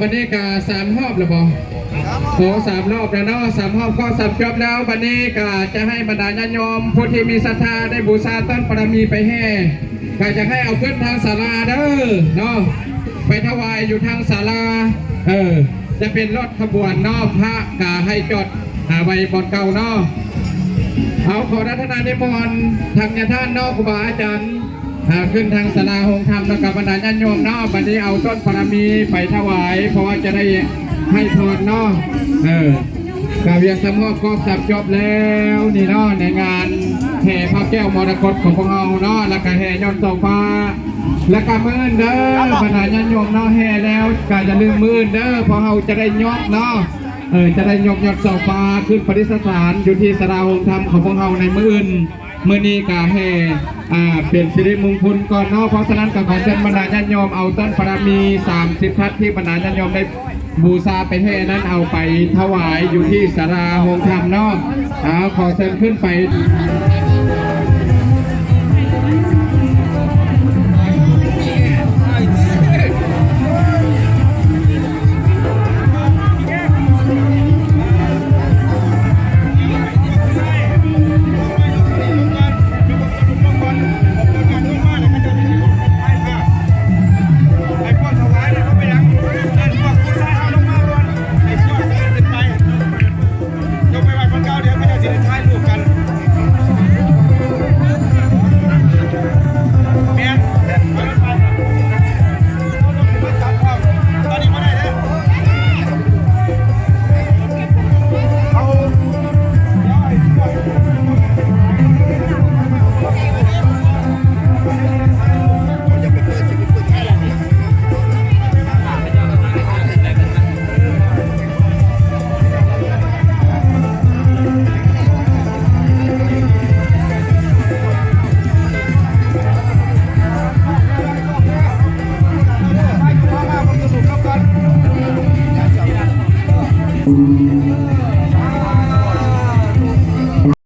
บันนี้กา3 รอบหรือเปล่าโอ้3 รอบแล้วเนาะ3 รอบก็3 จบแล้วบันนี้กาจะให้บรรดาญาติโยมผู้ที่มีศรัทธาได้บูชาต้นปรมีไปแห่ก็จะให้เอาขึ้นทางศาลาเด้อเนาะไปถวายอยู่ทางศาลาจะเป็นรถขบวนเนาะพระกาให้จดไว้บนเก่าเนาะเอาขอรัตนานิมนต์ทางญาติท่านเนาะครูบาอาจารย์ขึ้นทางศาลาหงธรรมแล้วกับบรรดาญาติโยมเนาะบัดนี้เอาต้นปรมีไปถวายเพราะว่าจะได้ให้พรเนาะกาเวียงสมอบก็สับจบแล้วนี่เนาะในงานแห่พระแก้วมรกตของพวกเราเนาะแล้วก็แห่ยอดโซฟาแล้วก็มื่นเด้อบรรดาญาติโยมเนาะแห่แล้วก็จะลืมมื่นเด้อเพราะเราจะได้ยกเนาะจะได้ยกยอดโซฟาขึ้นปฏิสถานอยู่ที่ศาลาหงธรรมของพวกเราในมื่นมื่อนี้กาแห่เปลี่ยนสิริมงคลก่อนเนาะเพราะฉะนั้นก็ขอเชิญบรรดาญาติโยมเอาต้นปรมี30 ทัศที่บรรดาญาติโยมได้บูชาไปแห่นั้นเอาไปถวายอยู่ที่ศาลาหงธรรมเนาะขอเชิญขึ้นไปThank you.